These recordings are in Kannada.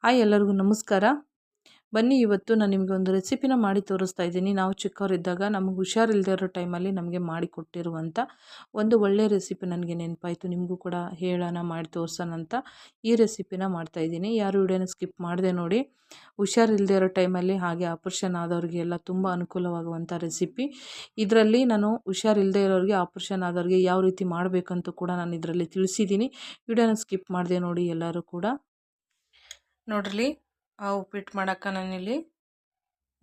ಹಾಯ್ ಎಲ್ಲರಿಗೂ ನಮಸ್ಕಾರ. ಬನ್ನಿ ಇವತ್ತು ನಾನು ನಿಮಗೆ ಒಂದು ರೆಸಿಪಿನ ಮಾಡಿ ತೋರಿಸ್ತಾ ಇದ್ದೀನಿ. ನಾವು ಚಿಕ್ಕವರಿದ್ದಾಗ ನಮಗೆ ಹುಷಾರಿಲ್ಲದೆ ಇರೋ ಟೈಮಲ್ಲಿ ನಮಗೆ ಮಾಡಿ ಕೊಟ್ಟಿರುವಂಥ ಒಂದು ಒಳ್ಳೆ ರೆಸಿಪಿ ನನಗೆ ನೆನಪಾಯಿತು. ನಿಮಗೂ ಕೂಡ ಹೇಳೋಣ, ಮಾಡಿ ತೋರಿಸೋಣ ಅಂತ ಈ ರೆಸಿಪಿನ ಮಾಡ್ತಾ ಇದ್ದೀನಿ. ಯಾರು ವಿಡಿಯೋನ ಸ್ಕಿಪ್ ಮಾಡದೆ ನೋಡಿ. ಹುಷಾರಿಲ್ಲದೆ ಇರೋ ಟೈಮಲ್ಲಿ ಹಾಗೆ ಆಪರೇಷನ್ ಆದವ್ರಿಗೆ ಎಲ್ಲ ತುಂಬ ಅನುಕೂಲವಾಗುವಂಥ ರೆಸಿಪಿ. ಇದರಲ್ಲಿ ನಾನು ಹುಷಾರಿಲ್ಲದೆ ಇರೋರಿಗೆ, ಆಪರೇಷನ್ ಆದವ್ರಿಗೆ ಯಾವ ರೀತಿ ಮಾಡಬೇಕಂತೂ ಕೂಡ ನಾನು ಇದರಲ್ಲಿ ತಿಳಿಸಿದ್ದೀನಿ. ವಿಡಿಯೋನ ಸ್ಕಿಪ್ ಮಾಡದೆ ನೋಡಿ ಎಲ್ಲರೂ ಕೂಡ. ನೋಡ್ರಿ, ಆ ಉಪ್ಪಿಟ್ಟು ಮಾಡೋಕೆ ನಾನಿಲ್ಲಿ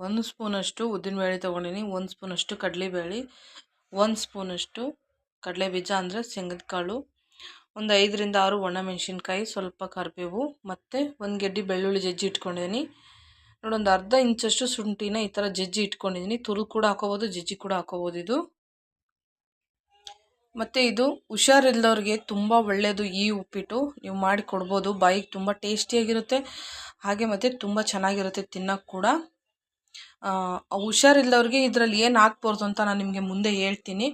1 ಸ್ಪೂನಷ್ಟು ಉದ್ದಿನಬೇಳೆ ತೊಗೊಂಡಿನಿ, 1 ಸ್ಪೂನಷ್ಟು ಕಡಲೆಬೇಳೆ, 1 ಸ್ಪೂನಷ್ಟು ಕಡಲೆಬೀಜ ಅಂದರೆ ಶೇಂಗದ ಕಾಳು, ಒಂದು 5ರಿಂದ 6 ಒಣಮೆಣಸಿನ್ಕಾಯಿ, ಸ್ವಲ್ಪ ಕರಿಬೇವು ಮತ್ತು 1 ಗೆಡ್ಡೆ ಬೆಳ್ಳುಳ್ಳಿ ಜಜ್ಜಿ ಇಟ್ಕೊಂಡಿದ್ದೀನಿ. ನೋಡಿ, ಒಂದು ಅರ್ಧ ಇಂಚಷ್ಟು ಶುಂಠಿನ ಈ ಥರ ಜಜ್ಜಿ ಇಟ್ಕೊಂಡಿದ್ದೀನಿ. ತುರಿದು ಕೂಡ ಹಾಕೋಬೋದು, ಜಜ್ಜಿ ಕೂಡ ಹಾಕೋಬೋದು ಇದು. ಮತ್ತು ಇದು ಹುಷಾರಿಲ್ಲದವ್ರಿಗೆ ತುಂಬ ಒಳ್ಳೆಯದು. ಈ ಉಪ್ಪಿಟ್ಟು ನೀವು ಮಾಡಿ ಕೊಡ್ಬೋದು. ಬಾಯಿಗೆ ತುಂಬ ಟೇಸ್ಟಿಯಾಗಿರುತ್ತೆ, ಹಾಗೆ ಮತ್ತು ತುಂಬ ಚೆನ್ನಾಗಿರುತ್ತೆ ತಿನ್ನೋಕ್ಕೆ ಕೂಡ. ಹುಷಾರಿಲ್ಲದವ್ರಿಗೆ ಇದರಲ್ಲಿ ಏನು ಹಾಕ್ಬಾರ್ದು ಅಂತ ನಾನು ನಿಮಗೆ ಮುಂದೆ ಹೇಳ್ತೀನಿ.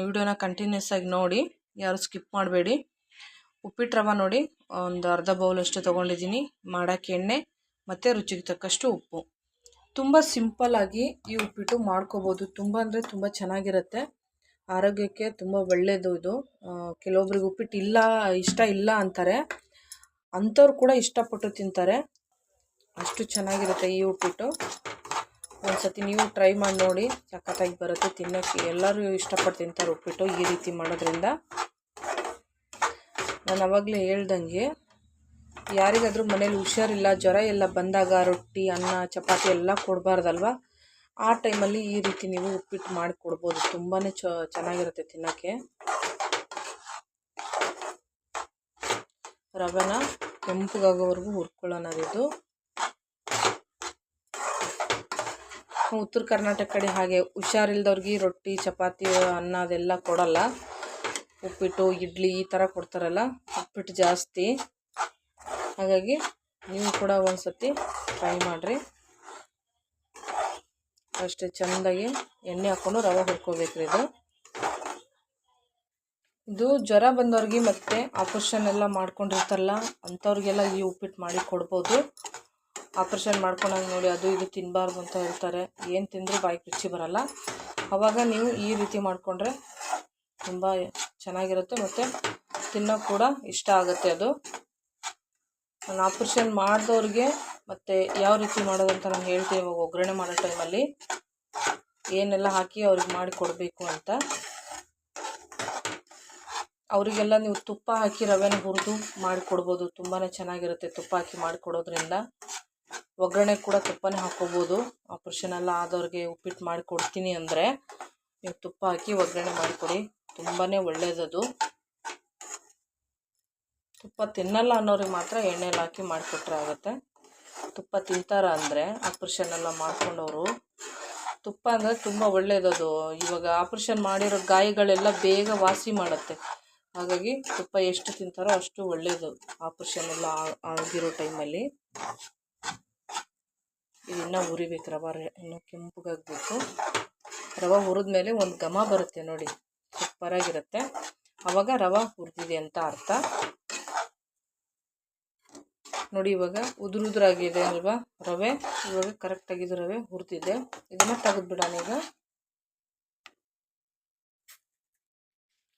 ವಿಡಿಯೋನ ಕಂಟಿನ್ಯೂಸ್ ಆಗಿ ನೋಡಿ, ಯಾರು ಸ್ಕಿಪ್ ಮಾಡಬೇಡಿ. ಉಪ್ಪಿಟ್ಟು ರವೆ ನೋಡಿ, ಒಂದು ಅರ್ಧ ಬೌಲಷ್ಟು ತೊಗೊಂಡಿದ್ದೀನಿ. ಮಾಡೋಕ್ಕೆ ಎಣ್ಣೆ ಮತ್ತು ರುಚಿಗೆ ತಕ್ಕಷ್ಟು ಉಪ್ಪು. ತುಂಬ ಸಿಂಪಲ್ಲಾಗಿ ಈ ಉಪ್ಪಿಟ್ಟು ಮಾಡ್ಕೋಬೋದು. ತುಂಬ ಅಂದರೆ ತುಂಬ ಚೆನ್ನಾಗಿರುತ್ತೆ, ಆರೋಗ್ಯಕ್ಕೆ ತುಂಬ ಒಳ್ಳೆಯದು ಇದು. ಕೆಲವೊಬ್ರಿಗೆ ಉಪ್ಪಿಟ್ಟು ಇಷ್ಟ ಇಲ್ಲ ಅಂತಾರೆ, ಅಂಥವ್ರು ಕೂಡ ಇಷ್ಟಪಟ್ಟು ತಿಂತಾರೆ. ಅಷ್ಟು ಚೆನ್ನಾಗಿರುತ್ತೆ ಈ ಉಪ್ಪಿಟ್ಟು. ಒಂದು ಸತಿ ನೀವು ಟ್ರೈ ಮಾಡಿ ನೋಡಿ, ಸಖತ್ತಾಗಿ ಬರುತ್ತೆ ತಿನ್ನೋಕ್ಕೆ. ಎಲ್ಲರೂ ಇಷ್ಟಪಟ್ಟು ತಿಂತಾರೆ ಉಪ್ಪಿಟ್ಟು ಈ ರೀತಿ ಮಾಡೋದ್ರಿಂದ. ನಾನು ಆವಾಗಲೇ ಹೇಳ್ದಂಗೆ, ಯಾರಿಗಾದರೂ ಮನೇಲಿ ಹುಷಾರಿಲ್ಲ, ಜ್ವರ ಎಲ್ಲ ಬಂದಾಗ ರೊಟ್ಟಿ, ಅನ್ನ, ಚಪಾತಿ ಎಲ್ಲ ಕೊಡಬಾರ್ದಲ್ವ. ಆ ಟೈಮಲ್ಲಿ ಈ ರೀತಿ ನೀವು ಉಪ್ಪಿಟ್ಟು ಮಾಡಿ ಕೊಡ್ಬೋದು. ತುಂಬಾ ಚೆನ್ನಾಗಿರುತ್ತೆ ತಿನ್ನೋಕ್ಕೆ. ರವೆನ ಕೆಂಪಗಾಗೋವರೆಗೂ ಹುರ್ಕೊಳ್ಳೋಣ. ಇದು ಉತ್ತರ ಕರ್ನಾಟಕ ಕಡೆ ಹಾಗೆ ಹುಷಾರಿಲ್ದವ್ರಿಗೆ ರೊಟ್ಟಿ, ಚಪಾತಿ, ಅನ್ನ ಅದೆಲ್ಲ ಕೊಡಲ್ಲ. ಉಪ್ಪಿಟ್ಟು, ಇಡ್ಲಿ ಈ ಥರ ಕೊಡ್ತಾರಲ್ಲ, ಉಪ್ಪಿಟ್ಟು ಜಾಸ್ತಿ. ಹಾಗಾಗಿ ನೀವು ಕೂಡ ಒಂದು ಸತಿ ಟ್ರೈ ಮಾಡಿರಿ. ಅಷ್ಟೇ ಚೆಂದಾಗಿ ಎಣ್ಣೆ ಹಾಕ್ಕೊಂಡು ರವೆ ಹುರ್ಕೋಬೇಕ್ರಿ. ಇದು ಜ್ವರ ಬಂದವ್ರಿಗೆ ಮತ್ತು ಆಪರೇಷನ್ ಎಲ್ಲ ಮಾಡ್ಕೊಂಡಿರ್ತಾರಲ್ಲ ಅಂಥವ್ರಿಗೆಲ್ಲ ಈ ಉಪ್ಪಿಟ್ಟು ಮಾಡಿ ಕೊಡ್ಬೋದು. ಆಪರೇಷನ್ ಮಾಡ್ಕೊಂಡಾಗ ನೋಡಿ, ಅದು ಇದು ತಿನ್ನಬಾರ್ದು ಅಂತ ಹೇಳ್ತಾರೆ. ಏನು ತಿಂದರೂ ಬಾಯಿಗೆ ರುಚಿ ಬರಲ್ಲ. ಆವಾಗ ನೀವು ಈ ರೀತಿ ಮಾಡಿಕೊಂಡ್ರೆ ತುಂಬ ಚೆನ್ನಾಗಿರುತ್ತೆ ಮತ್ತು ತಿನ್ನೋಕೆ ಕೂಡ ಇಷ್ಟ ಆಗುತ್ತೆ ಅದು. ನಾನು ಆಪರೇಷನ್ ಮಾಡಿದವ್ರಿಗೆ ಮತ್ತು ಯಾವ ರೀತಿ ಮಾಡೋದಂತ ನಾನು ಹೇಳ್ತೀನಿ. ಇವಾಗ ಒಗ್ಗರಣೆ ಮಾಡೋ ಟೈಮಲ್ಲಿ ಏನೆಲ್ಲ ಹಾಕಿ ಅವ್ರಿಗೆ ಮಾಡಿ ಕೊಡಬೇಕು ಅಂತ. ಅವರಿಗೆಲ್ಲ ನೀವು ತುಪ್ಪ ಹಾಕಿ ರವೆನ ಹುರಿದು ಮಾಡಿಕೊಡ್ಬೋದು. ತುಂಬಾ ಚೆನ್ನಾಗಿರುತ್ತೆ ತುಪ್ಪ ಹಾಕಿ ಮಾಡಿಕೊಡೋದ್ರಿಂದ. ಒಗ್ಗರಣೆ ಕೂಡ ತುಪ್ಪನೇ ಹಾಕ್ಕೋಬೋದು. ಆಪರೇಷನ್ ಎಲ್ಲ ಆದವ್ರಿಗೆ ಉಪ್ಪಿಟ್ಟು ಮಾಡಿ ಕೊಡ್ತೀನಿ ಅಂದರೆ ನೀವು ತುಪ್ಪ ಹಾಕಿ ಒಗ್ಗರಣೆ ಮಾಡಿಕೊಡಿ, ತುಂಬಾ ಒಳ್ಳೆಯದದು. ತುಪ್ಪ ತಿನ್ನಲ್ಲ ಅನ್ನೋರಿಗೆ ಮಾತ್ರ ಎಣ್ಣೆಲಿ ಹಾಕಿ ಮಾಡಿಕೊಟ್ರೆ ಆಗುತ್ತೆ. ತುಪ್ಪ ತಿಂತಾರ ಅಂದರೆ ಆಪ್ರೇಷನ್ ಎಲ್ಲ ಮಾಡ್ಕೊಂಡವರು, ತುಪ್ಪ ಅಂದರೆ ತುಂಬ ಒಳ್ಳೆಯದದು. ಇವಾಗ ಆಪ್ರೇಷನ್ ಮಾಡಿರೋ ಗಾಯಗಳೆಲ್ಲ ಬೇಗ ವಾಸಿ ಮಾಡುತ್ತೆ. ಹಾಗಾಗಿ ತುಪ್ಪ ಎಷ್ಟು ತಿಂತಾರೋ ಅಷ್ಟು ಒಳ್ಳೆಯದು ಆಪ್ರೇಷನ್ ಎಲ್ಲ ಆಗಿರೋ ಟೈಮಲ್ಲಿ. ಇದನ್ನು ಹುರಿಬೇಕು. ರವೆ ಇನ್ನೂ ಕೆಂಪಗಾಗಬೇಕು. ರವೆ ಹುರಿದ್ಮೇಲೆ ಒಂದು ಘಮ ಬರುತ್ತೆ ನೋಡಿ, ಸೂಪರಾಗಿರುತ್ತೆ. ಆವಾಗ ರವೆ ಹುರಿದಿದೆ ಅಂತ ಅರ್ಥ. ನೋಡಿ, ಇವಾಗ ಉದುರಾಗಿದೆ ಅಲ್ವಾ ರವೆ. ಇವಾಗ ಕರೆಕ್ಟಾಗಿದ್ದು ರವೆ ಹುರಿದಿದೆ. ಇದನ್ನು ತೆಗೆದ್ಬಿಡೋಣ ಈಗ.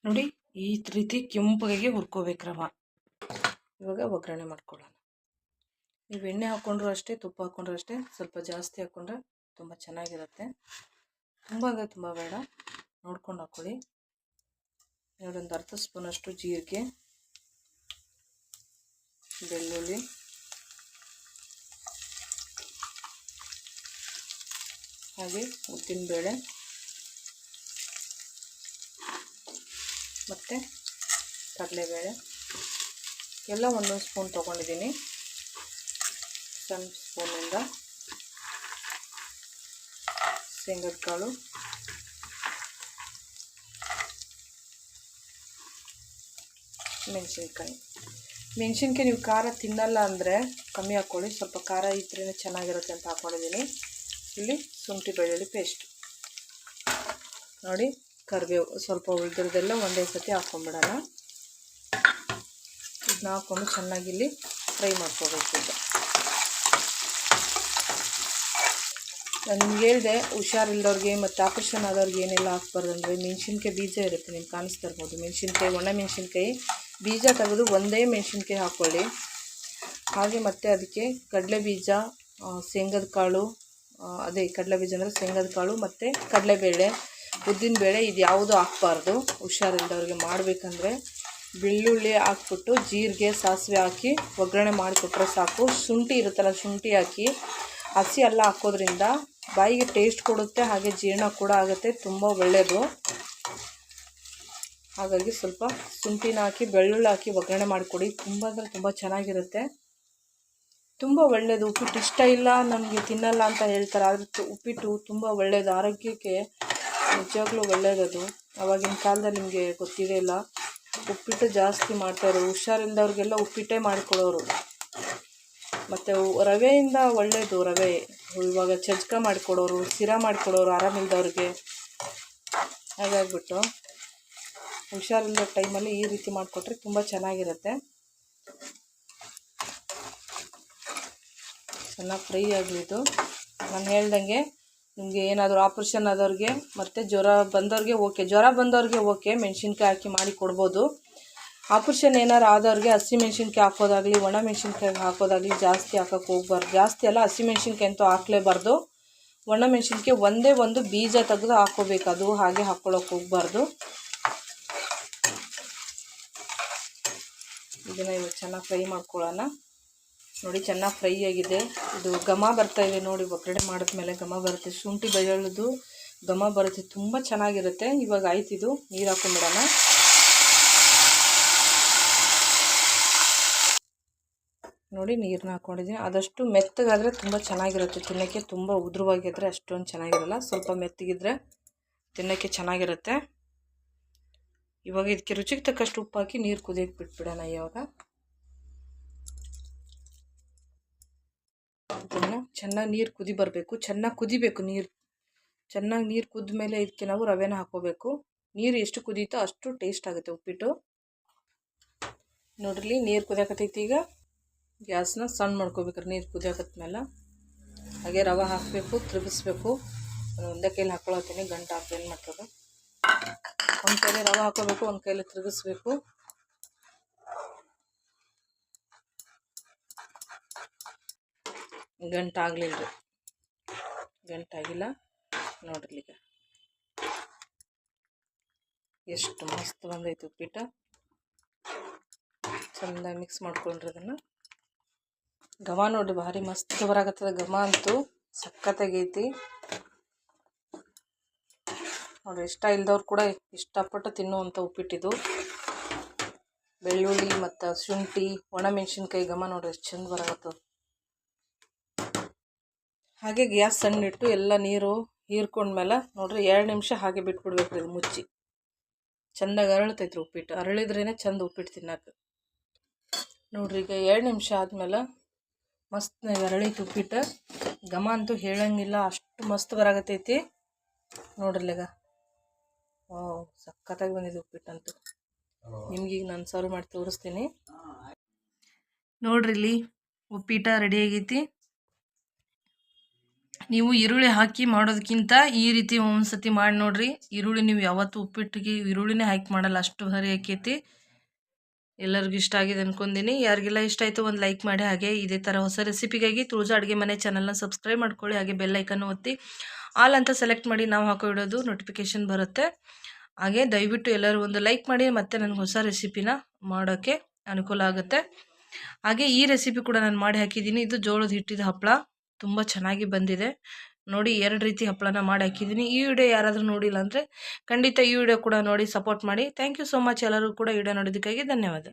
ನೋಡಿ, ಈ ರೀತಿ ಕೆಂಪಗಾಗಿ ಹುರ್ಕೋಬೇಕು ರವೆ. ಇವಾಗ ಒಗ್ಗರಣೆ ಮಾಡ್ಕೊಳ್ಳೋಣ. ನೀವು ಎಣ್ಣೆ ಹಾಕ್ಕೊಂಡ್ರು ಅಷ್ಟೇ, ತುಪ್ಪ ಹಾಕ್ಕೊಂಡ್ರು ಅಷ್ಟೇ, ಸ್ವಲ್ಪ ಜಾಸ್ತಿ ಹಾಕ್ಕೊಂಡ್ರೆ ತುಂಬ ಚೆನ್ನಾಗಿರುತ್ತೆ. ತುಂಬ ಅಂದರೆ ತುಂಬ ಬೇಡ, ನೋಡ್ಕೊಂಡು ಹಾಕ್ಕೊಳ್ಳಿ. ಒಂದು ಅರ್ಧ ಸ್ಪೂನಷ್ಟು ಜೀರಿಗೆ, ಬೆಳ್ಳುಳ್ಳಿ, ಹಾಗೆ ಉದ್ದಿನಬೇಳೆ ಮತ್ತು ಕಡಲೆಬೇಳೆ ಎಲ್ಲ 1 ಸ್ಪೂನ್ ತೊಗೊಂಡಿದ್ದೀನಿ. ಸಣ್ಣ ಸ್ಪೂನಿಂದ ಶೇಂಗದ ಕಾಳು, ಮೆಣಸಿನ್ಕಾಯಿ ನೀವು ಖಾರ ತಿನ್ನಲ್ಲ ಅಂದರೆ ಕಮ್ಮಿ ಹಾಕ್ಕೊಳ್ಳಿ. ಸ್ವಲ್ಪ ಖಾರ ಇದ್ರೇ ಚೆನ್ನಾಗಿರುತ್ತೆ ಅಂತ ಹಾಕ್ಕೊಂಡಿದ್ದೀನಿ. ಇಲ್ಲಿ ಶುಂಠಿ ಬೆಳ್ಳುಳ್ಳಿ ಪೇಸ್ಟ್ ನೋಡಿ, ಕರಿಬೇವು ಸ್ವಲ್ಪ ಉಳಿದಿರೋದೆಲ್ಲ ಒಂದೇ ಸತಿ ಹಾಕ್ಕೊಂಬಿಡೋಣ. ಇದನ್ನ ಹಾಕ್ಕೊಂಡು ಚೆನ್ನಾಗಿ ಇಲ್ಲಿ ಫ್ರೈ ಮಾಡ್ಕೋಬೇಕು. ಈಗ ನಾನು ನಿಮ್ಗೆ ಹೇಳಿದೆ ಹುಷಾರಿಲ್ಲದವ್ರಿಗೆ ಮತ್ತು ಆಪರೇಷನ್ ಆದವ್ರಿಗೆ ಏನೆಲ್ಲ ಹಾಕ್ಬಾರ್ದು ಅಂದರೆ ಮೆಣಸಿನ್ಕಾಯಿ ಬೀಜ ಇರುತ್ತೆ, ನಿಮ್ಗೆ ಕಾಣಿಸ್ತಾ ಇರ್ಬೋದು. ಮೆಣಸಿನ್ಕಾಯಿ, ಒಣ ಮೆಣಸಿನ್ಕಾಯಿ ಬೀಜ ತೆಗೆದು ಒಂದೇ ಮೆಣಸಿನ್ಕಾಯಿ ಹಾಕ್ಕೊಳ್ಳಿ. ಹಾಗೆ ಮತ್ತು ಅದಕ್ಕೆ ಕಡಲೆ ಬೀಜ, ಶೇಂಗದ ಕಾಳು, ಅದೇ ಕಡಲೆ ಬೀಜ ಅಂದರೆ ಶೇಂಗದ ಕಾಳು ಮತ್ತು ಕಡಲೆಬೇಳೆ, ಉದ್ದಿನಬೇಳೆ ಇದು ಯಾವುದೂ ಹಾಕ್ಬಾರ್ದು ಹುಷಾರಿಲ್ಲದವ್ರಿಗೆ. ಮಾಡಬೇಕಂದ್ರೆ ಬೆಳ್ಳುಳ್ಳಿ ಹಾಕ್ಬಿಟ್ಟು ಜೀರಿಗೆ, ಸಾಸಿವೆ ಹಾಕಿ ಒಗ್ಗರಣೆ ಮಾಡಿಕೊಟ್ರೆ ಸಾಕು. ಶುಂಠಿ ಇರುತ್ತಲ್ಲ, ಶುಂಠಿ ಹಾಕಿ ಹಸಿ ಎಲ್ಲ ಹಾಕೋದ್ರಿಂದ ಬಾಯಿಗೆ ಟೇಸ್ಟ್ ಕೊಡುತ್ತೆ, ಹಾಗೆ ಜೀರ್ಣ ಕೂಡ ಆಗುತ್ತೆ, ತುಂಬ ಒಳ್ಳೆಯದು. ಹಾಗಾಗಿ ಸ್ವಲ್ಪ ಶುಂಠಿನ ಹಾಕಿ ಬೆಳ್ಳುಳ್ಳಿ ಹಾಕಿ ಒಗ್ಗರಣೆ ಮಾಡಿಕೊಡಿ. ತುಂಬ ಅಂದರೆ ತುಂಬ ಚೆನ್ನಾಗಿರುತ್ತೆ, ತುಂಬ ಒಳ್ಳೆಯದು. ಉಪ್ಪಿಟ್ಟು ಇಷ್ಟ ಇಲ್ಲ ನಮಗೆ ತಿನ್ನಲ್ಲ ಅಂತ ಹೇಳ್ತಾರೆ, ಆದರೆ ಉಪ್ಪಿಟ್ಟು ತುಂಬ ಒಳ್ಳೆಯದು, ಆರೋಗ್ಯಕ್ಕೆ ನಿಜವಾಗ್ಲೂ ಒಳ್ಳೆಯದದು. ಆವಾಗಿನ ಕಾಲದಲ್ಲಿ ನಿಮಗೆ ಗೊತ್ತಿದೆ ಇಲ್ಲ, ಉಪ್ಪಿಟ್ಟು ಜಾಸ್ತಿ ಮಾಡ್ತಾಯಿದ್ರು. ಹುಷಾರಿಲ್ಲದವ್ರಿಗೆಲ್ಲ ಉಪ್ಪಿಟ್ಟೇ ಮಾಡಿಕೊಡೋರು. ಮತ್ತು ರವೆಯಿಂದ ಒಳ್ಳೆಯದು, ರವೆ ಇವಾಗ ಚಜ್ಕ ಮಾಡಿಕೊಡೋರು, ಶಿರಾ ಮಾಡಿಕೊಡೋರು ಆರಾಮಿಲ್ಲದವ್ರಿಗೆ. ಹಾಗಾಗಿಬಿಟ್ಟು ಹುಷಾರಿಲ್ಲದ ಟೈಮಲ್ಲಿ ಈ ರೀತಿ ಮಾಡಿಕೊಟ್ರೆ ತುಂಬ ಚೆನ್ನಾಗಿರುತ್ತೆ. ಚೆನ್ನಾಗಿ ಫ್ರೈ ಆಗಲಿದ್ದು. ನಾನು ಹೇಳ್ದಂಗೆ ನಿಮಗೆ ಏನಾದರೂ ಆಪ್ರೇಷನ್ ಆದವ್ರಿಗೆ ಮತ್ತು ಜ್ವರ ಬಂದವ್ರಿಗೆ ಓಕೆ ಮೆಣಸಿನ್ಕಾಯಿ ಹಾಕಿ ಮಾಡಿ ಕೊಡ್ಬೋದು. ಆಪ್ರೇಷನ್ ಏನಾರು ಆದವ್ರಿಗೆ ಹಸಿಮೆಣ್ಸಿನ್ಕಾಯಿ ಹಾಕೋದಾಗಲಿ, ಒಣ ಮೆಣಸಿನ್ಕಾಯಿ ಹಾಕೋದಾಗಲಿ ಜಾಸ್ತಿ ಹಾಕೋಕ್ಕೆ ಹೋಗ್ಬಾರ್ದು. ಜಾಸ್ತಿ ಎಲ್ಲ ಹಸಿಮೆಣ್ಸಿನ್ಕಾಯಿ ಅಂತೂ ಹಾಕಲೇಬಾರ್ದು. ಒಣ ಮೆಣಸಿನ್ಕಾಯಿ ಒಂದೇ ಒಂದು ಬೀಜ ತೆಗೆದು ಹಾಕ್ಕೋಬೇಕು, ಅದು ಹಾಗೆ ಹಾಕ್ಕೊಳ್ಳೋಕೆ ಹೋಗ್ಬಾರ್ದು. ಇದನ್ನು ಇವಾಗ ಚೆನ್ನಾಗಿ ಫ್ರೈ ಮಾಡ್ಕೊಳ್ಳೋಣ. ನೋಡಿ ಚೆನ್ನಾಗಿ ಫ್ರೈ ಆಗಿದೆ. ಇದು ಘಮ ಬರ್ತಾಯಿದೆ ನೋಡಿ, ಒಗ್ಗರಣೆ ಮಾಡಿದ್ಮೇಲೆ ಘಮ ಬರುತ್ತೆ, ಶುಂಠಿ ಬೆಳ್ಳುಳ್ಳಿದು ಘಮ ಬರುತ್ತೆ, ತುಂಬ ಚೆನ್ನಾಗಿರುತ್ತೆ. ಇವಾಗ ಆಯ್ತು, ಇದು ನೀರು ಹಾಕೊಂಡ್ಬಿಡೋಣ. ನೋಡಿ ನೀರನ್ನ ಹಾಕ್ಕೊಂಡಿದ್ದೀನಿ. ಆದಷ್ಟು ಮೆತ್ತಗಾದರೆ ತುಂಬ ಚೆನ್ನಾಗಿರುತ್ತೆ ತಿನ್ನೋಕ್ಕೆ, ತುಂಬ ಉದುರವಾಗಿದ್ದರೆ ಅಷ್ಟೊಂದು ಚೆನ್ನಾಗಿರಲ್ಲ. ಸ್ವಲ್ಪ ಮೆತ್ತಗಿದ್ರೆ ತಿನ್ನೋಕ್ಕೆ ಚೆನ್ನಾಗಿರುತ್ತೆ. ಇವಾಗ ಇದಕ್ಕೆ ರುಚಿಗೆ ತಕ್ಕಷ್ಟು ಉಪ್ಪು ಹಾಕಿ ನೀರು ಕುದಿಯೋಕ್ಕೆ ಬಿಟ್ಬಿಡೋಣ. ಇವಾಗ ಇದನ್ನು ಚೆನ್ನಾಗಿ ನೀರು ಕುದಿ ಬರಬೇಕು, ಚೆನ್ನಾಗಿ ಕುದಿಬೇಕು ನೀರು. ಚೆನ್ನಾಗಿ ನೀರು ಕುದ್ದ ಮೇಲೆ ಇದಕ್ಕೆ ನಾವು ರವೆನ ಹಾಕ್ಕೋಬೇಕು. ನೀರು ಎಷ್ಟು ಕುದೀತೋ ಅಷ್ಟು ಟೇಸ್ಟ್ ಆಗುತ್ತೆ ಉಪ್ಪಿಟ್ಟು. ನೋಡ್ರಿ ನೀರು ಕುದಿಯಾಕತ್ತೈತಿ. ಈಗ ಗ್ಯಾಸ್ನ ಸಣ್ಣ ಮಾಡ್ಕೋಬೇಕ್ರಿ ನೀರು ಕುದಿಯಾಕತ್ಮೇಲೆ. ಹಾಗೆ ರವೆ ಹಾಕಬೇಕು, ತಿರುಗಿಸ್ಬೇಕು. ಒಂದೇ ಕೈಲಿ ಹಾಕ್ಕೊಳತ್ತೀನಿ, ಗಂಟು ಹಾಕಿ ಏನು ಮಾಡ್ತದೆ. ಒಂದು ಕೈಲಿ ರವೆ ಹಾಕೋಬೇಕು, ಒಂದು ಕೈಲಿ ತಿರುಗಿಸ್ಬೇಕು. ಗಂಟಾಗಲಿಲ್ಲ ರೀ, ಗಂಟಾಗಿಲ್ಲ ನೋಡ್ರಿ. ಈಗ ಎಷ್ಟು ಮಸ್ತ್ ಬಂದೈತೆ ಉಪ್ಪಿಟ್ಟು. ಚೆಂದಾಗಿ ಮಿಕ್ಸ್ ಮಾಡ್ಕೊಂಡ್ರಿ ಅದನ್ನು. ಘಮ ನೋಡ್ರಿ ಭಾರಿ ಮಸ್ತ್ ಬರಾಕತ್ತದ, ಘಮ ಅಂತೂ ಸಖತ್ತಾಗೈತಿ ನೋಡ್ರಿ. ಇಷ್ಟ ಇಲ್ದವ್ರು ಕೂಡ ಇಷ್ಟಪಟ್ಟು ತಿನ್ನುವಂಥ ಉಪ್ಪಿಟ್ಟಿದು. ಬೆಳ್ಳುಳ್ಳಿ ಮತ್ತು ಶುಂಠಿ, ಒಣ ಮೆಣಸಿನ್ಕಾಯಿ ಘಮ ನೋಡ್ರಿ ಎಷ್ಟು ಚಂದ ಬರಾಕತ್ತದ. ಹಾಗೆ ಗ್ಯಾಸ್ ಸಣ್ಣಿಟ್ಟು ಎಲ್ಲ ನೀರು ಹೀರ್ಕೊಂಡ್ಮೇಲೆ ನೋಡ್ರಿ 2 ನಿಮಿಷ ಹಾಗೆ ಬಿಟ್ಬಿಡ್ಬೇಕ್ರಿ. ಇದು ಮುಚ್ಚಿ ಚೆಂದಾಗಿ ಅರಳತೈತ್ರಿ ಉಪ್ಪಿಟ್ಟು. ಅರಳಿದ್ರೇ ಚಂದ ಉಪ್ಪಿಟ್ಟು ತಿನ್ನಕ್ಕೆ. ನೋಡ್ರಿ ಈಗ 2 ನಿಮಿಷ ಆದಮೇಲೆ ಮಸ್ತ್ ಅರಳೈತಿ ಉಪ್ಪಿಟ್ಟು. ಘಮ ಅಂತೂ ಹೇಳಂಗಿಲ್ಲ, ಅಷ್ಟು ಮಸ್ತ್ ಬರಾಕತ್ತೈತಿ ನೋಡ್ರಿ. ಈಗ ಸಖತ್ತಾಗಿ ಬಂದಿದೆ ಉಪ್ಪಿಟ್ಟಂತೂ. ನಿಮ್ಗೀಗ ನಾನು ಸರ್ವ್ ಮಾಡಿ ತೋರಿಸ್ತೀನಿ ನೋಡ್ರಿ. ಇಲ್ಲಿ ಉಪ್ಪಿಟ್ಟು ರೆಡಿ ಆಗೈತಿ. ನೀವು ಈರುಳ್ಳಿ ಹಾಕಿ ಮಾಡೋದಕ್ಕಿಂತ ಈ ರೀತಿ ಒಂದ್ಸತಿ ಮಾಡಿ ನೋಡ್ರಿ. ಈರುಳ್ಳಿ ನೀವು ಯಾವತ್ತೂ ಉಪ್ಪಿಟ್ಟಿಗೆ ಈರುಳ್ಳಿನೇ ಹಾಕಿ ಮಾಡಲ್ಲ, ಅಷ್ಟು ಭಾರಿ ಆಕೈತಿ. ಎಲ್ಲರಿಗೂ ಇಷ್ಟ ಆಗಿದೆ ಅನ್ಕೊಂತೀನಿ. ಯಾರಿಗೆಲ್ಲ ಇಷ್ಟ ಆಯಿತು ಒಂದು ಲೈಕ್ ಮಾಡಿ. ಹಾಗೆ ಇದೇ ಥರ ಹೊಸ ರೆಸಿಪಿಗಾಗಿ ತುಳಜಾ ಅಡುಗೆ ಮನೆ ಚಾನಲ್ನ ಸಬ್ಸ್ಕ್ರೈಬ್ ಮಾಡ್ಕೊಳ್ಳಿ. ಹಾಗೆ ಬೆಲ್ ಐಕನ್ ಒತ್ತಿ ಆಲ್ ಅಂತ ಸೆಲೆಕ್ಟ್ ಮಾಡಿ, ನಾವು ಹಾಕೋ ಇಡೋದು ನೋಟಿಫಿಕೇಷನ್ ಬರುತ್ತೆ. ಹಾಗೆ ದಯವಿಟ್ಟು ಎಲ್ಲರೂ ಒಂದು ಲೈಕ್ ಮಾಡಿ, ಮತ್ತು ನನಗೆ ಹೊಸ ರೆಸಿಪಿನ ಮಾಡೋಕ್ಕೆ ಅನುಕೂಲ ಆಗುತ್ತೆ. ಹಾಗೆ ಈ ರೆಸಿಪಿ ಕೂಡ ನಾನು ಮಾಡಿ ಹಾಕಿದ್ದೀನಿ. ಇದು ಜೋಳದ ಹಿಟ್ಟಿದ ಹಪ್ಪಳ, ತುಂಬ ಚೆನ್ನಾಗಿ ಬಂದಿದೆ ನೋಡಿ. 2 ರೀತಿ ಹಪ್ಪಳನ ಮಾಡಿ ಹಾಕಿದ್ದೀನಿ. ಈ ವಿಡಿಯೋ ಯಾರಾದರೂ ನೋಡಿಲ್ಲ ಅಂದರೆ ಖಂಡಿತ ಈ ವಿಡಿಯೋ ಕೂಡ ನೋಡಿ ಸಪೋರ್ಟ್ ಮಾಡಿ. Thank you so much. ಎಲ್ಲರೂ ಕೂಡ ವಿಡಿಯೋ ನೋಡೋದಕ್ಕಾಗಿ ಧನ್ಯವಾದ.